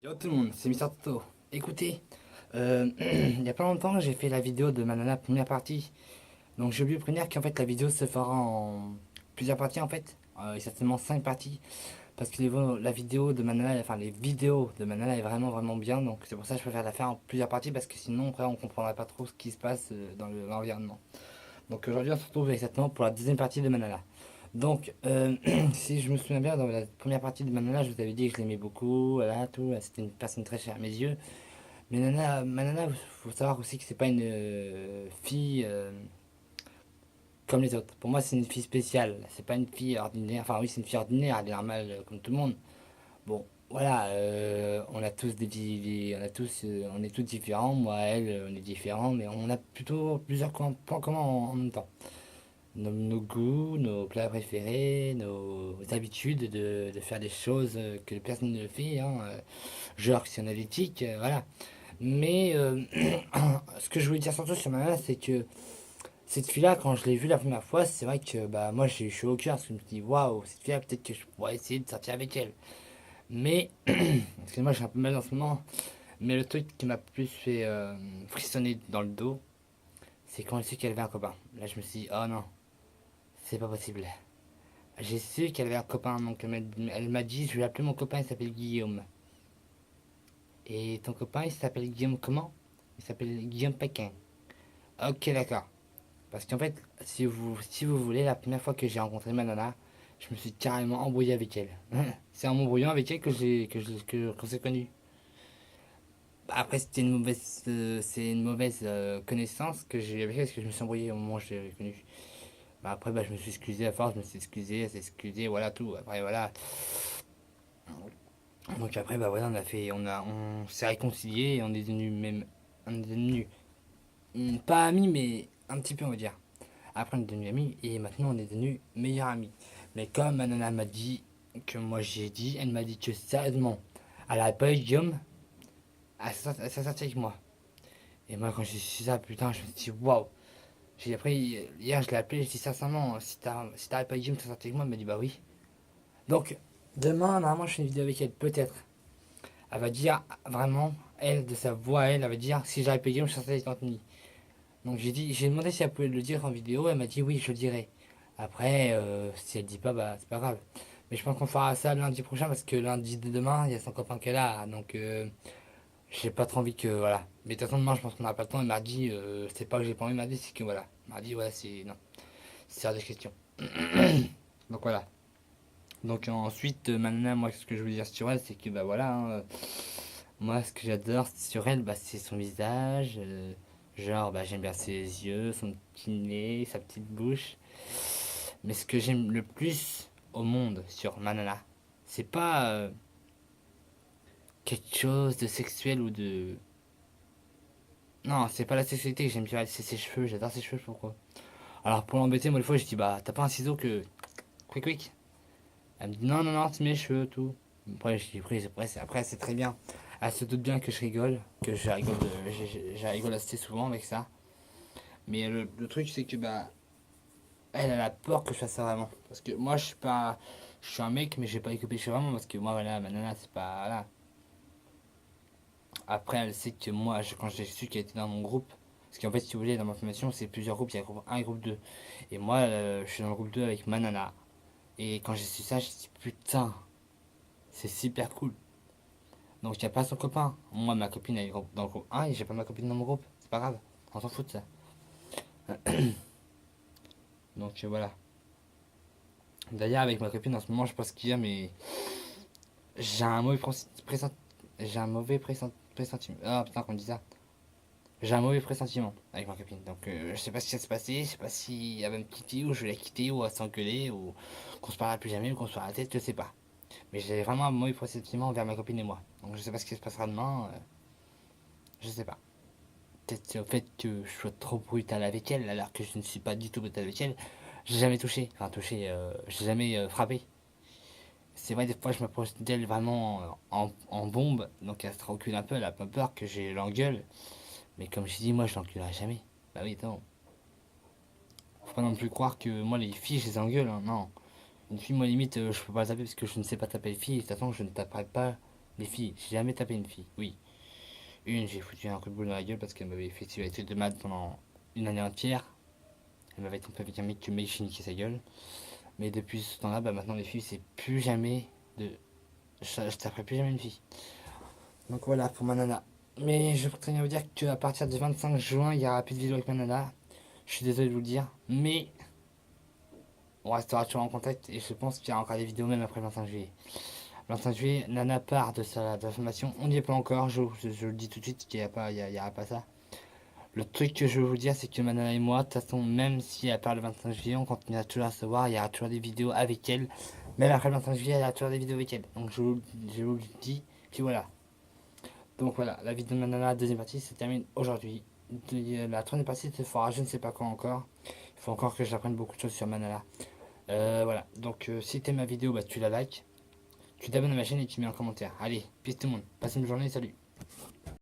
Yo tout le monde, c'est Mister Toto. Écoutez, il y a pas longtemps j'ai fait la vidéo de ma nana première partie. Donc j'ai oublié de prévenir qu'en fait la vidéo se fera en plusieurs parties en fait. Et certainement 5 parties. Parce que la vidéo de ma nana, enfin les vidéos de ma nana est vraiment bien. Donc c'est pour ça que je préfère la faire en plusieurs parties. Parce que sinon après on comprendrait pas trop ce qui se passe dans l'environnement. Donc aujourd'hui on se retrouve exactement pour la deuxième partie de Manala. Donc si je me souviens bien dans la première partie de Manala je vous avais dit que je l'aimais beaucoup, voilà tout, c'était une personne très chère à mes yeux. Mais Manana, faut savoir aussi que c'est pas une fille comme les autres. Pour moi c'est une fille spéciale, c'est pas une fille ordinaire, enfin oui c'est une fille ordinaire, elle est normale comme tout le monde. Bon voilà, on a tous on est tous différents, moi elle, on est différents, mais on a plutôt plusieurs points communs en même temps nos goûts, nos plats préférés, nos habitudes de faire des choses que personne ne fait, hein, genre si analytique, voilà. Mais ce que je voulais dire surtout sur Mana, c'est que cette fille-là, quand je l'ai vue la première fois, c'est vrai que bah, moi j'ai eu chaud au cœur, parce que je me suis dit, waouh, cette fille-là, peut-être que je pourrais essayer de sortir avec elle. Mais, excusez-moi, j'ai un peu mal en ce moment, mais le truc qui m'a plus fait frissonner dans le dos, c'est quand j'ai su qu'elle avait un copain. Là, je me suis dit, oh non, c'est pas possible. J'ai su qu'elle avait un copain, donc elle m'a dit, je vais appeler mon copain, il s'appelle Guillaume. Et ton copain, il s'appelle Guillaume comment? Il s'appelle Guillaume Pékin. Ok, d'accord. Parce qu'en fait, si vous voulez, la première fois que j'ai rencontré ma nana, je me suis carrément embrouillé avec elle. C'est en m'embrouillant avec elle qu'on s'est connus. Après, c'est une mauvaise connaissance que j'ai eu avec elle, parce que je me suis embrouillé au moment où je l'ai connue. Bah, après, bah, je me suis excusé à force, je me suis excusé, elle s'est excusée, voilà tout. Après, voilà. Donc après, bah voilà, on s'est réconcilié et on est devenu même, on est devenu pas amis, mais un petit peu, on va dire. Après, on est devenu amis et maintenant, on est devenu meilleurs amis. Mais comme ma nana m'a dit que moi j'ai dit, elle m'a dit que sérieusement, elle a pas eu Guillaume, elle s'est sortie avec moi. Et moi, quand j'ai su ça, putain, je me suis dit, waouh. Après, hier, je l'ai appelé, je dit sincèrement, si t'arrêtes pas Guillaume, t'es sorti avec moi, elle m'a dit, bah oui. Donc, demain, normalement, je fais une vidéo avec elle, peut-être. Elle va dire vraiment, elle, de sa voix, elle va dire si j'avais payé, je serais Anthony. Donc j'ai demandé si elle pouvait le dire en vidéo, elle m'a dit oui, je le dirai. Après, si elle dit pas, bah c'est pas grave. Mais je pense qu'on fera ça lundi prochain parce que lundi de demain, il y a son copain qui est là, donc j'ai pas trop envie que voilà. Mais de toute façon demain, je pense qu'on n'aura pas le temps. Et mardi, c'est pas que j'ai pas envie, mardi, c'est que voilà. Mardi, voilà, c'est non, c'est hors de question. Donc voilà. Donc ensuite, maintenant, moi, ce que je veux dire sur elle, c'est que bah voilà. Hein, moi, ce que j'adore sur elle, bah, c'est son visage. Genre, bah, j'aime bien ses yeux, son petit nez, sa petite bouche. Mais ce que j'aime le plus au monde sur Manana, c'est pas quelque chose de sexuel ou de. Non, c'est pas la sexualité que j'aime bien, c'est ses cheveux. J'adore ses cheveux, pourquoi? Alors, pour l'embêter, moi, une fois, je dis, bah, t'as pas un ciseau que. Quick, quick. Elle me dit, non, non, non, c'est mes cheveux, tout. Après, je dis, après, c'est très bien. Elle se doute bien que je rigole, que je rigole assez souvent avec ça. Mais le truc, c'est que bah, elle a peur que je fasse ça vraiment. Parce que moi, je suis pas. Je suis un mec, mais j'ai pas écopé chez vraiment. Parce que moi, voilà, ma nana, c'est pas. Voilà. Après, elle sait que moi, quand j'ai su qu'elle était dans mon groupe. Parce qu'en fait, si vous voulez, dans ma formation, c'est plusieurs groupes. Il y a groupe un et groupe 2. Et moi, je suis dans le groupe 2 avec ma nana. Et quand j'ai su ça, j'ai dit putain, c'est super cool. Donc, il n'y a pas son copain. Moi, ma copine, elle est dans le groupe un et j'ai pas ma copine dans mon groupe. C'est pas grave. On s'en fout de ça. Donc, voilà. D'ailleurs, avec ma copine en ce moment, je pense qu'il y a, mais j'ai un mauvais j'ai un mauvais pressentiment. Ah putain, qu'on dit ça. J'ai un mauvais pressentiment avec ma copine. Donc, je sais pas ce qui va se passer. Je sais pas si elle va me quitter ou je vais la quitter ou elle va s'engueuler ou qu'on se parlera plus jamais ou qu'on se fera la tête, je sais pas. Mais j'ai vraiment un mauvais pressentiment envers ma copine et moi. Donc, je sais pas ce qui se passera demain. Je sais pas. Peut-être c'est au fait que je sois trop brutal avec elle alors que je ne suis pas du tout brutal avec elle. J'ai jamais touché. Enfin, touché, j'ai jamais frappé. C'est vrai, des fois, je me projette d'elle vraiment en bombe, donc elle se recule un peu, elle a pas peur que j'ai l'engueule. Mais comme je dis, moi, je l'enculerai jamais. Bah oui, attends. Faut pas non plus croire que moi, les filles, je les engueule, hein. Non. Une fille, moi, limite, je peux pas la taper parce que je ne sais pas taper les filles. De toute façon, je ne taperai pas. Les filles, j'ai jamais tapé une fille, oui. Une, j'ai foutu un coup de boule dans la gueule parce qu'elle m'avait fait des trucs de maths pendant une année entière. Elle m'avait trompé avec un mec qui m'a niqué sa gueule. Mais depuis ce temps-là, bah maintenant les filles, c'est plus jamais de. Je taperai plus jamais une fille. Donc voilà pour ma nana. Mais je tiens à vous dire qu'à partir du 25 juin, il n'y aura plus de vidéo avec ma nana. Je suis désolé de vous le dire. Mais on restera toujours en contact et je pense qu'il y aura encore des vidéos même après le 25 juillet. Le 25 juillet, Nana part de sa formation. On n'y est pas encore, je le dis tout de suite qu'il n'y y aura pas ça. Le truc que je veux vous dire, c'est que ma nana et moi, de toute façon, même si elle part le 25 juillet, on continuera toujours à se voir, il y aura toujours des vidéos avec elle. Même après le 25 juillet, il y aura toujours des vidéos avec elle. Donc je vous le dis, puis voilà. Donc voilà, la vidéo de ma nana, deuxième partie, se termine aujourd'hui. La troisième partie se fera je ne sais pas quand encore. Il faut encore que j'apprenne beaucoup de choses sur ma nana. Voilà, donc si t'aimes ma vidéo, bah tu la likes. Tu t'abonnes à ma chaîne et tu mets un commentaire. Allez, peace tout le monde. Passez une journée, salut.